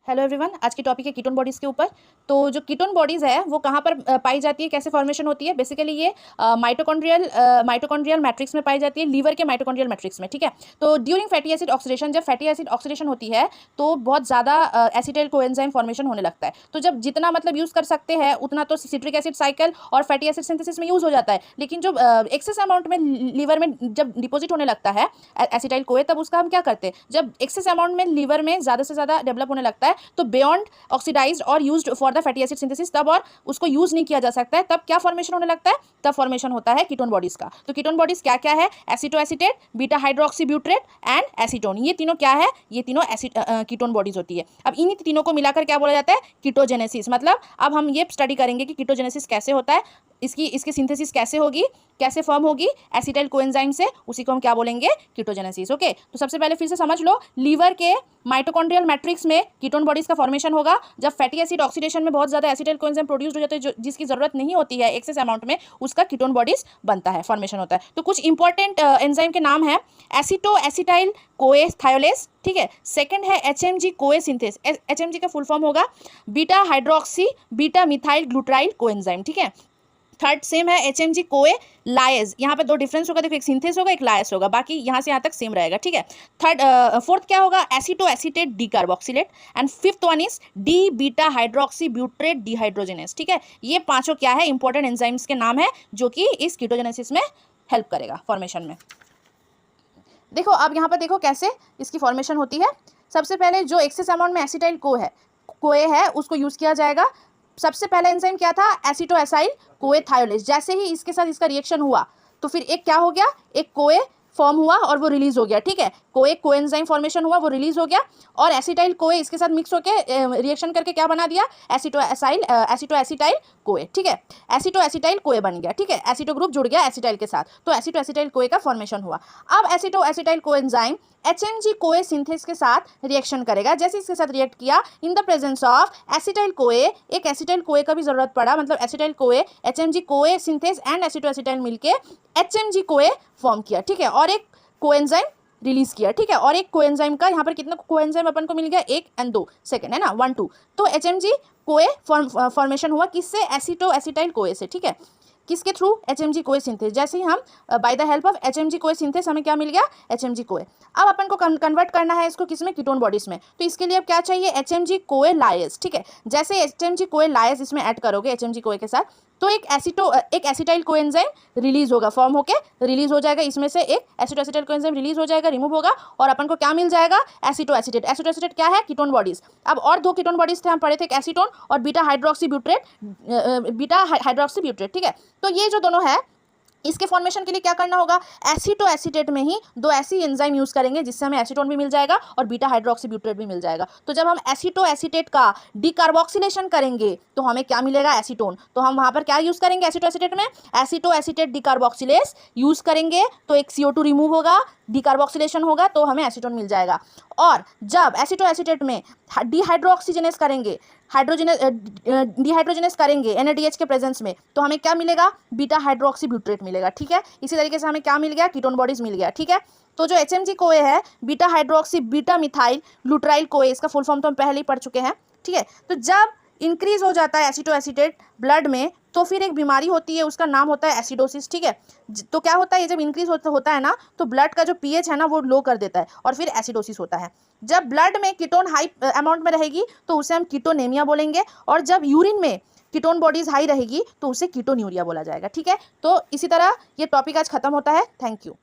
Hello everyone, आज की topic है कीटोन बॉडीज़ के ऊपर। तो जो कीटोन बॉडीज़ है वो कहाँ पर पाई जाती है, कैसे फॉर्मेशन होती है? बेसिकली ये माइटोकॉन्ड्रियल मैट्रिक्स में पाई जाती है, लीवर के माइटोकॉन्ड्रियल मैट्रिक्स में। ठीक है, तो ड्यूरिंग फैटी एसिड ऑक्सीडेशन, जब फैटी एसिड ऑक्सीडेशन होती है तो बहुत ज़्यादा एसिटाइल कोएंजाइम फॉर्मेशन होने लगता है। तो जब जितना मतलब यूज़ कर सकते हैं उतना तो सिट्रिक एसिड साइकिल और फैटी एसिड सिंथेसिस में यूज़ हो जाता है, लेकिन जो एक्सेस अमाउंट में लीवर में जब डिपॉजिट होने लगता है एसिटाइल कोए, तब उसका हम क्या करते हैं? जब एक्सेस अमाउंट में लीवर में ज़्यादा से ज़्यादा डेवलप होने लगता है तो बियॉन्ड ऑक्सीडाइज्ड और used for the fatty acid synthesis, तब और उसको यूज नहीं किया जा सकता है, तब क्या फॉर्मेशन होने लगता है? तब फॉर्मेशन होता है कीटोन बॉडीज का। तो कीटोन बॉडीज क्या क्या है? Aceto acetate, beta hydroxy ब्यूट्रेट and acetone. ये तीनों क्या है? ये तीनों कीटोन बॉडीज होती है। अब इन्हीं तीनों को मिलाकर क्या बोला जाता है? कीटोजेनेसिस। मतलब अब हम ये स्टडी करेंगे कि कीटोजेनेसिस कैसे होता है, इसकी सिंथेसिस कैसे होगी, कैसे फॉर्म होगी एसिटाइल कोएंजाइम से, उसी को हम क्या बोलेंगे? कीटोजेनेसिस। ओके, तो सबसे पहले फिर से समझ लो, लीवर के माइटोकॉन्ड्रियल मैट्रिक्स में कीटोन बॉडीज का फॉर्मेशन होगा जब फैटी एसिड ऑक्सीडेशन में बहुत ज्यादा एसिटाइल कोएंजाइम प्रोड्यूस हो जाते हैं, जिसकी जरूरत नहीं होती है एक्सेस अमाउंट में, उसका कीटोन बॉडीज बनता है, फॉर्मेशन होता है। तो कुछ इंपॉर्टेंट एंजाइम के नाम है एसीटो एसिटाइल कोए थायोलेज, ठीक है। सेकंड है एचएमजी कोए सिंथेस, एचएमजी का फुल फॉर्म होगा beta hydroxy beta methyl glutaryl coenzyme, ठीक है। थर्ड सेम है एचएमजी कोए लायस, यहाँ पे दो डिफरेंस होगा, देखो एक सिंथेस होगा एक लायस होगा, बाकी यहाँ से यहाँ तक सेम रहेगा, ठीक है। फोर्थ क्या होगा? Aceto acetate decarboxylate and fifth one is D beta hydroxy ब्यूट्रेट dehydrogenase, ठीक है। ये पांचों क्या है? इंपॉर्टेंट एंजाइम्स के नाम है जो कि इस कीटोजेनेसिस में हेल्प करेगा फॉर्मेशन में। देखो अब यहाँ पर देखो कैसे इसकी फॉर्मेशन होती है। सबसे पहले जो एक्सेस अमाउंट में एसिटाइल कोए है उसको यूज किया जाएगा। सबसे पहला एंजाइम क्या था? एसीटो एसाइल कोए थायोलेज। जैसे ही इसके साथ इसका रिएक्शन हुआ तो फिर एक क्या हो गया? एक कोए फॉर्म हुआ और वो रिलीज हो गया, ठीक है। कोएंजाइम फॉर्मेशन हुआ, वो रिलीज हो गया और एसिटाइल कोए इसके साथ मिक्स होकर रिएक्शन करके क्या बना दिया? एसीटो एसिटाइल कोए, ठीक है। एसीटो एसिटाइल कोए बन गया, ठीक है। एसीटो ग्रुप जुड़ गया एसिटाइल के साथ, तो एसीटो एसिटाइल कोए का फॉर्मेशन हुआ। अब aceto acetyl coenzyme HMG CoA synthase के साथ रिएक्शन करेगा। जैसे इसके साथ रिएक्ट किया in the presence of acetyl CoA, एक एसिटाइल कोए का भी जरूरत पड़ा, मतलब acetyl CoA HMG CoA synthase and aceto acetyl मिलके एचएमजी कोए फॉर्म किया, ठीक है, और एक कोएंजाइम रिलीज किया, ठीक है। और एक कोएंजाइम का यहाँ पर कितना कोएंजाइम अपन को मिल गया? 1 and 2, सेकंड है ना, 1 2। तो एचएमजी कोए फॉर्मेशन हुआ किससे? एसीटो एसिटाइल कोए से, ठीक है। किसके थ्रू? HMG CoA synthase. जैसे ही हम by the help of HMG CoA synthase हमें क्या मिल गया? एचएमजी कोए। अब अपन को कन्वर्ट करना है इसको किसमें? कीटोन बॉडीज में। तो इसके लिए अब क्या चाहिए? एचएमजी कोए लायस, ठीक है। जैसे एचएमजी कोए लायस इसमें ऐड करोगे एचएमजी कोए के साथ, तो एक एसिटाइल कोएंजाइम रिलीज होगा, फॉर्म होके रिलीज हो जाएगा, इसमें से एक एसिटो एसिटाइल कोएंजाइम रिलीज हो जाएगा, रिमूव होगा, और अपन को क्या मिल जाएगा? Aceto acetate. एसीटो एसिटेट क्या है? Ketone bodies. अब और दो कीटोन बॉडीज थे, हम पढ़े थे, एक एसीटोन और बीटा हाइड्रोक्सी ब्यूट्रेट, ठीक है। तो ये जो दोनों है, इसके फॉर्मेशन के लिए क्या करना होगा? एसीटो एसिटेट में ही दो ऐसी एंजाइम यूज करेंगे जिससे हमें एसीटोन भी मिल जाएगा और बीटा हाइड्रोक्सी ब्यूट्रेट भी मिल जाएगा। तो जब हम एसीटो एसिटेट का डीकार्बोक्सिलेशन करेंगे तो हमें क्या मिलेगा? एसीटोन। तो हम वहां पर क्या यूज करेंगे एसीटो एसिटेट में? एसीटो एसिटेट डीकार्बोक्सिलेस यूज करेंगे, तो एक CO2 रिमूव होगा, डीकार्बोक्सिलेशन होगा, तो हमें एसीटोन मिल जाएगा। और जब एसीटो एसिटेट में डिहाइड्रोक्सीजनेस करेंगे, डिहाइड्रोजनेस करेंगे NADH के प्रेजेंस में, तो हमें क्या मिलेगा? बीटा हाइड्रोक्सी ब्यूट्रेट मिलेगा, ठीक है। इसी तरीके से हमें क्या मिल गया? कीटोन बॉडीज मिल गया, ठीक है। तो जो एचएमजी कोए है बीटा हाइड्रोक्सी बीटा मिथाइल ग्लूटाराइल कोए, इसका फुल फॉर्म तो हम पहले ही पढ़ चुके हैं, ठीक है। तो जब इंक्रीज हो जाता है एसीटो एसिटेट ब्लड में तो फिर एक बीमारी होती है, उसका नाम होता है एसिडोसिस, ठीक है। तो क्या होता है? ये जब इंक्रीज होता है ना, तो ब्लड का जो पीएच है ना वो लो कर देता है और फिर एसिडोसिस होता है। जब ब्लड में कीटोन हाई अमाउंट में रहेगी तो उसे हम कीटोनेमिया बोलेंगे, और जब यूरिन में कीटोन बॉडीज हाई रहेगी तो उसे कीटोन्यूरिया बोला जाएगा, ठीक है। तो इसी तरह ये टॉपिक आज खत्म होता है। Thank you.